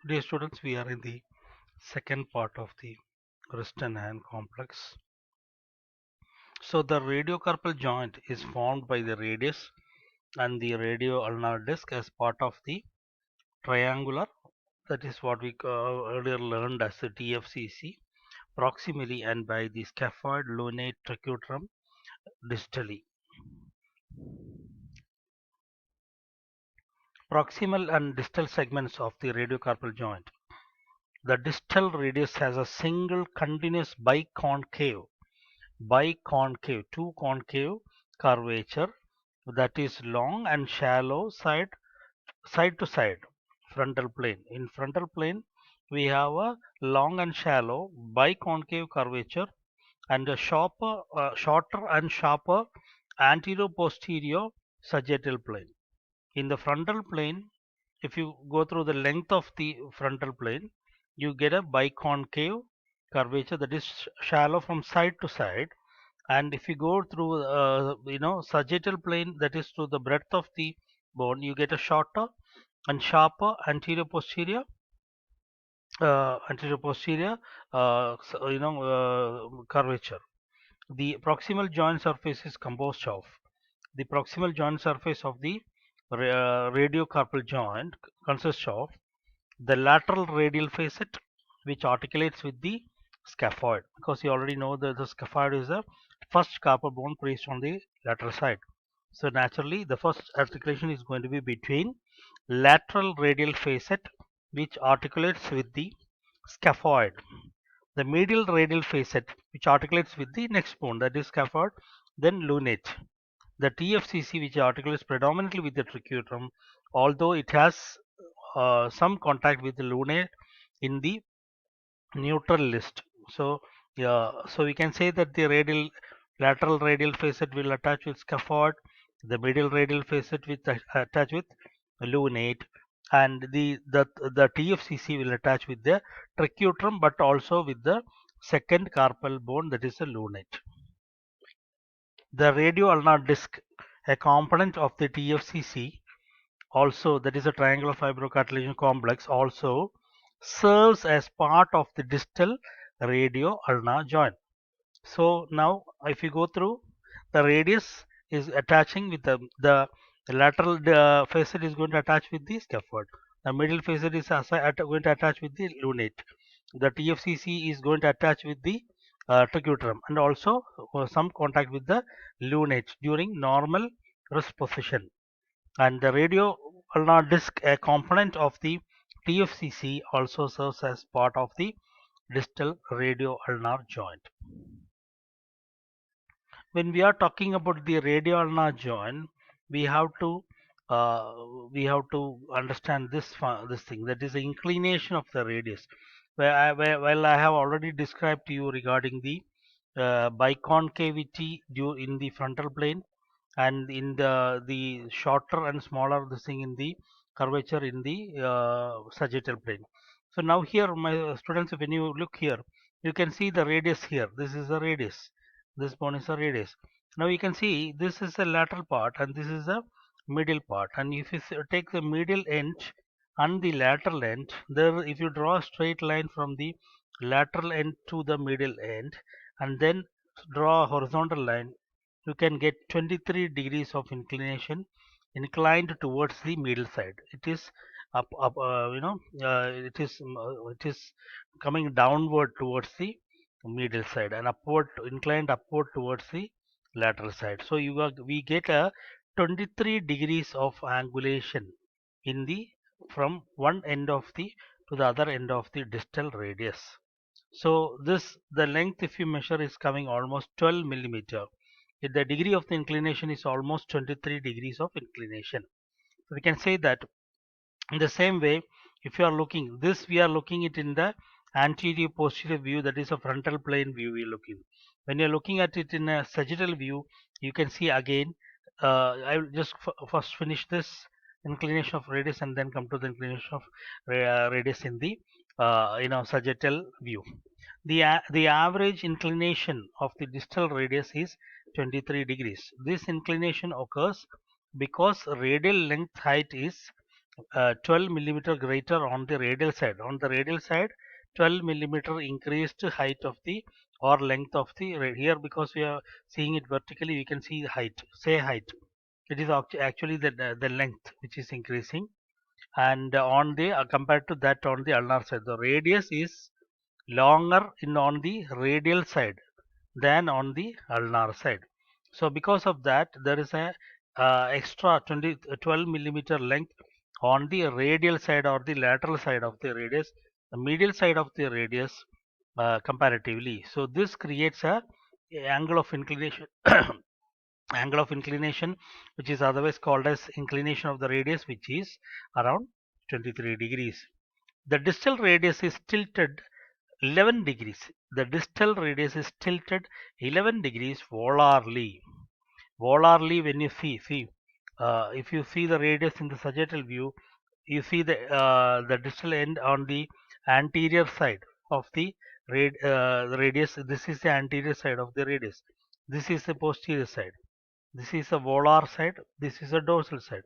Dear students, we are in the second part of the wrist and hand complex. So the radiocarpal joint is formed by the radius and the radio-ulnar disc as part of the triangular, that is what we earlier learned as the TFCC, proximally and by the scaphoid lunate tricutum distally. Proximal and distal segments of the radiocarpal joint. The distal radius has a single continuous biconcave, two concave curvature that is long and shallow side to side frontal plane. In frontal plane we have a long and shallow biconcave curvature and a shorter and sharper anterior posterior sagittal plane. In the frontal plane, if you go through the length of the frontal plane, you get a biconcave curvature that is shallow from side to side. And if you go through sagittal plane, that is to the breadth of the bone, you get a shorter and sharper anterior posterior curvature. The proximal joint surface is composed of the proximal joint surface of the radiocarpal joint consists of the lateral radial facet, which articulates with the scaphoid, because you already know that the scaphoid is the first carpal bone placed on the lateral side. So naturally the first articulation is going to be between lateral radial facet, which articulates with the scaphoid, the medial radial facet, which articulates with the next bone, that is scaphoid, then lunate, the TFCC, which articulates predominantly with the tricutum, although it has some contact with the lunate in the neutral list. So yeah, so we can say that the lateral radial facet will attach with scaphoid, the medial radial facet will attach with lunate, and the TFCC will attach with the tricutum, but also with the second carpal bone, that is the lunate. The radio-ulnar disc, a component of the TFCC, also that is a triangular fibrocartilaginous complex, also serves as part of the distal radio-ulnar joint. So now if you go through, the radius is attaching with the lateral facet is going to attach with the scaphoid. The middle facet is going to attach with the lunate. The TFCC is going to attach with the tricutum, and also some contact with the lunate during normal rest position. And the radio ulnar disc, a component of the TFCC, also serves as part of the distal radio ulnar joint. When we are talking about the radio ulnar joint, we have to uh, understand this thing, that is the inclination of the radius. Well, I have already described to you regarding the biconcavity in the frontal plane, and in the shorter and smaller this thing in the curvature in the sagittal plane. So now here, my students, when you look here, you can see the radius here. This is the radius. This bone is the radius. Now you can see this is the lateral part and this is the medial part. And if you take the medial end and the lateral end, there if you draw a straight line from the lateral end to the medial end and then draw a horizontal line, you can get 23 degrees of inclination inclined towards the middle side. It is it is coming downward towards the middle side and inclined upward towards the lateral side. So we get a 23 degrees of angulation in the from one end of the to the other end of the distal radius. So the length, if you measure, is coming almost 12 millimeter. The degree of the inclination is almost 23 degrees of inclination. So we can say that in the same way, if you are looking this, we are looking it in the anterior posterior view, that is a frontal plane view we are looking. When you are looking at it in a sagittal view, you can see again, I will just first finish this inclination of radius and then come to the inclination of radius in the sagittal view. The average inclination of the distal radius is 23 degrees. This inclination occurs because radial length height is 12 millimeter greater on the radial side. On the radial side, 12 millimeter increased height of the or length of the here, because we are seeing it vertically, we can see the height. Say height. It is actually the length which is increasing, and on the compared to that on the ulnar side, the radius is longer in on the radial side than on the ulnar side. So because of that, there is a extra 12 millimeter length on the radial side or the lateral side of the radius, the medial side of the radius comparatively. So this creates a angle of inclination angle of inclination, which is otherwise called as inclination of the radius, which is around 23 degrees. The distal radius is tilted 11 degrees. The distal radius is tilted 11 degrees volarly. Volarly, when you see, if you see the radius in the sagittal view, you see the distal end on the anterior side of the radius. This is the anterior side of the radius. This is the posterior side. This is a volar side. This is a dorsal side.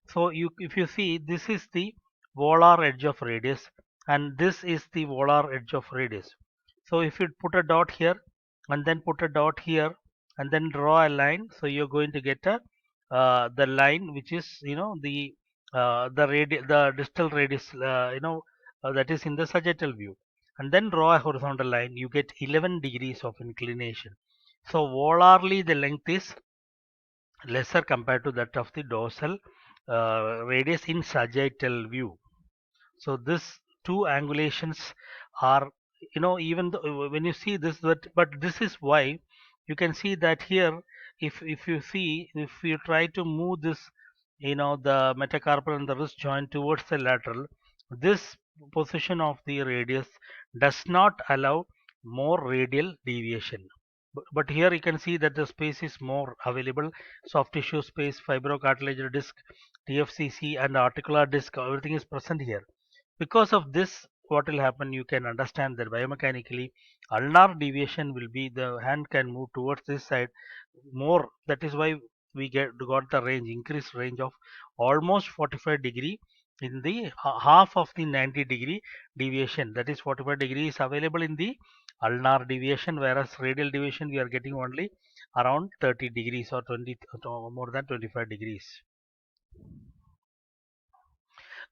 So if you see, this is the volar edge of radius, and this is the volar edge of radius. So if you put a dot here and then put a dot here and then draw a line, so you're going to get a the line which is, the distal radius, that is in the sagittal view, and then draw a horizontal line. You get 11 degrees of inclination. So volarly the length is lesser compared to that of the dorsal radius in sagittal view. So this two angulations are, even though when you see this, but this is why you can see that here, if you see, if you try to move this, the metacarpal and the wrist joint towards the lateral, this position of the radius does not allow more radial deviation. But here you can see that the space is more available: soft tissue space, fibrocartilaginous disc, TFCC, and articular disc, everything is present here. Because of this, what will happen, you can understand that biomechanically ulnar deviation will be, the hand can move towards this side more. That is why we got the increased range of almost 45 degree in the half of the 90-degree deviation. That is 45 degrees available in the ulnar deviation, whereas radial deviation we are getting only around 30 degrees or 20 or more than 25 degrees.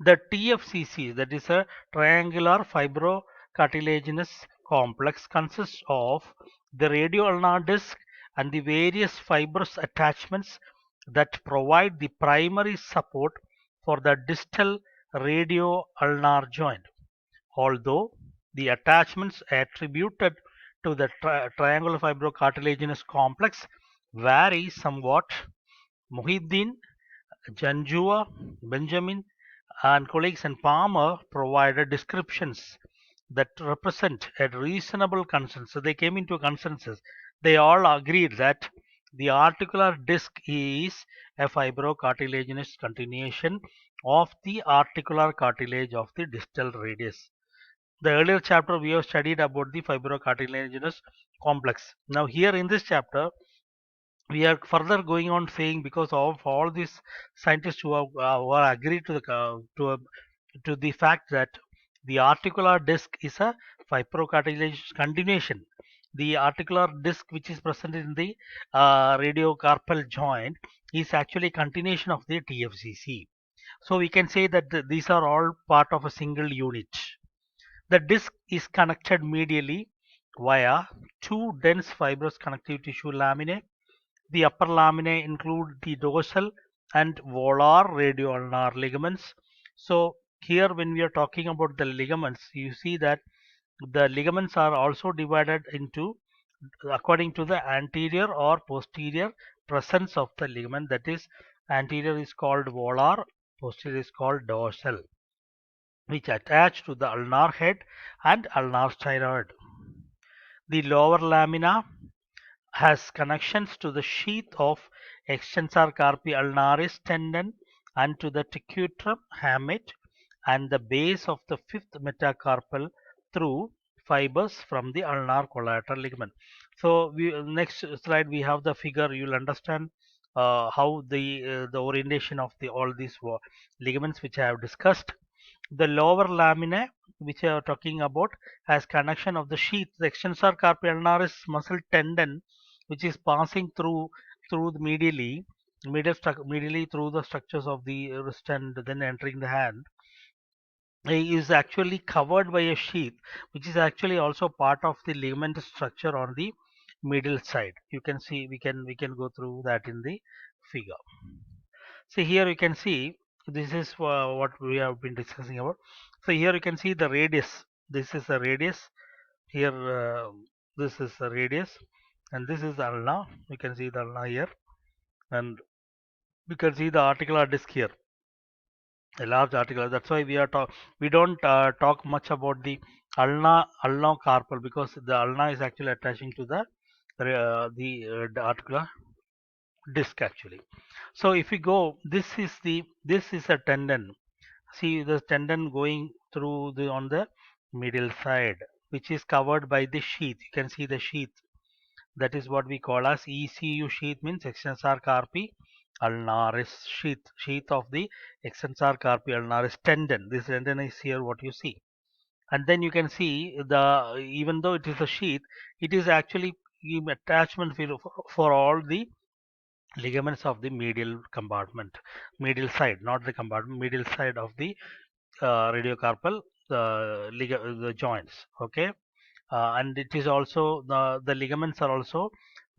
The TFCC, that is a triangular fibrocartilaginous complex, consists of the radioulnar disc and the various fibrous attachments that provide the primary support for the distal radioulnar joint. Although the attachments attributed to the triangular fibrocartilaginous complex vary somewhat, Muhyiddin, Janjua, Benjamin, and colleagues and Palmer provided descriptions that represent a reasonable consensus. So they came into a consensus. They all agreed that the articular disc is a fibrocartilaginous continuation of the articular cartilage of the distal radius. The earlier chapter we have studied about the fibrocartilaginous complex. Now here in this chapter we are further going on saying, because of all these scientists who are agreed to the fact that the articular disc is a fibrocartilage continuation. The articular disc which is present in the radiocarpal joint is actually a continuation of the TFCC. So we can say that these are all part of a single unit. The disc is connected medially via two dense fibrous connective tissue laminae. The upper laminae include the dorsal and volar radioulnar ligaments. So here when we are talking about the ligaments, you see that the ligaments are also divided into according to the anterior or posterior presence of the ligament. That is, anterior is called volar, posterior is called dorsal, which attach to the ulnar head and ulnar styloid. The lower lamina has connections to the sheath of extensor carpi ulnaris tendon and to the tecutum hamate and the base of the fifth metacarpal through fibers from the ulnar collateral ligament. So next slide we have the figure. You'll understand how the orientation of the all these ligaments which I have discussed. The lower lamina, which I are talking about, has connection of the sheath. The extensor carpi ulnaris muscle tendon, which is passing through the medially through the structures of the wrist and then entering the hand, is actually covered by a sheath, which is actually also part of the ligament structure on the middle side. You can see, we can go through that in the figure. See here you can see, this is what we have been discussing about. So here you can see the radius. This is the radius. Here this is the radius, and this is the ulna. You can see the ulna here, and you can see the articular disc here, a large articular. That's why we don't talk much about the ulna carpal, because the ulna is actually attaching to the articular disc actually. So if we go, this is a tendon. See the tendon going through the on the middle side, which is covered by the sheath. You can see the sheath. That is what we call as ECU sheath, means extensor carpi ulnaris sheath. Sheath of the extensor carpi ulnaris tendon. This tendon is here what you see. And then you can see, the even though it is a sheath, it is actually attachment for all the ligaments of the medial compartment, medial side, not the compartment, medial side of the radiocarpal the joints. Okay, and it is also the ligaments are also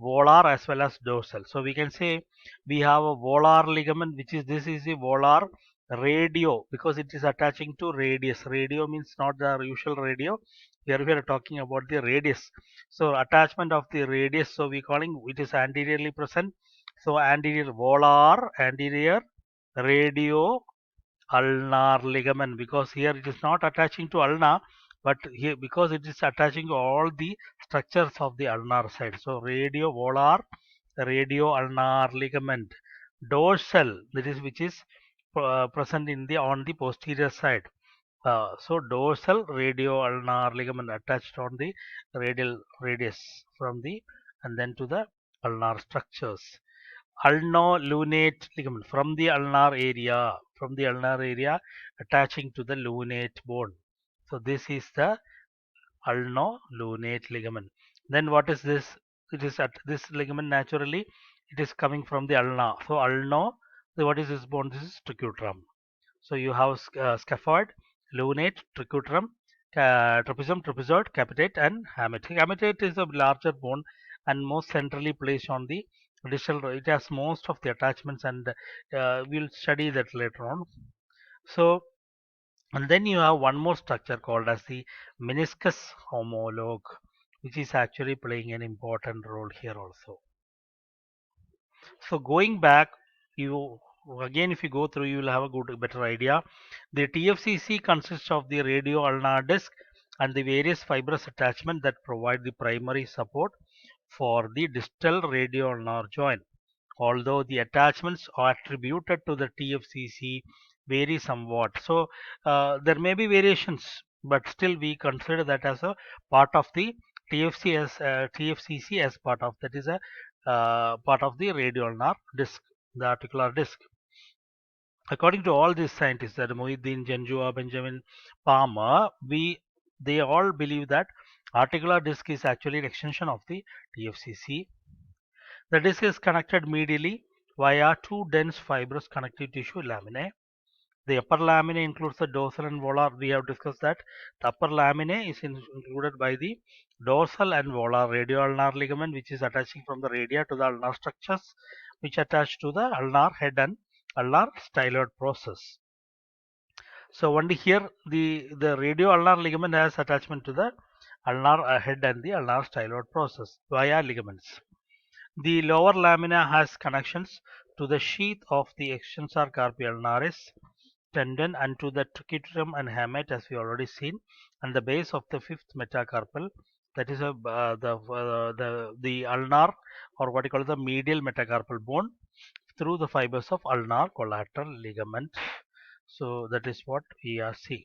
volar as well as dorsal. So we can say we have a volar ligament, which is, this is the volar radio, because it is attaching to radius. Radio means not the usual radio. Here we are talking about the radius. So attachment of the radius. So we calling it is anteriorly present. So anterior volar, anterior radio ulnar ligament, because here it is not attaching to ulna, but here because it is attaching to all the structures of the ulnar side. So radio volar, radio ulnar ligament, dorsal, that is which is present in the on the posterior side. So dorsal radio ulnar ligament attached on the radial radius from the and then to the ulnar structures. Ulno-lunate ligament from the ulnar area attaching to the lunate bone. So this is the ulno-lunate ligament. Then what is this? It is at this ligament naturally it is coming from the ulna. So ulno, so what is this bone? This is tricutum. So you have scaphoid, lunate, tricutum, trapezium, trapezoid, capitate, and hamate. Hamate is a larger bone and most centrally placed on the distal. It has most of the attachments, and we'll study that later on. So, and then you have one more structure called as the meniscus homologue, which is actually playing an important role here also. So going back, you again, if you go through, you will have a better idea. The TFCC consists of the radio ulnar disc and the various fibrous attachment that provide the primary support for the distal radio ulnar joint. Although the attachments are attributed to the TFCC vary somewhat, so there may be variations, but still we consider that as a part of the TFCC as part of that is a part of the radio ulnar disc, the articular disc. According to all these scientists, that Mohiuddin, Janjua, Benjamin, Palmer, they all believe that articular disc is actually an extension of the TFCC. The disc is connected medially via two dense fibrous connective tissue laminae. The upper laminae includes the dorsal and volar. We have discussed that. The upper laminae is included by the dorsal and volar radio-ulnar ligament, which is attaching from the radia to the ulnar structures, which attach to the ulnar head and ulnar styloid process. So only here the radio-ulnar ligament has attachment to the ulnar head and the ulnar styloid process via ligaments. The lower lamina has connections to the sheath of the extensor carpi ulnaris tendon and to the tricutum and hamate, as we already seen, and the base of the fifth metacarpal, that is the ulnar, or what you call the medial metacarpal bone, through the fibers of ulnar collateral ligament. So that is what we are seeing.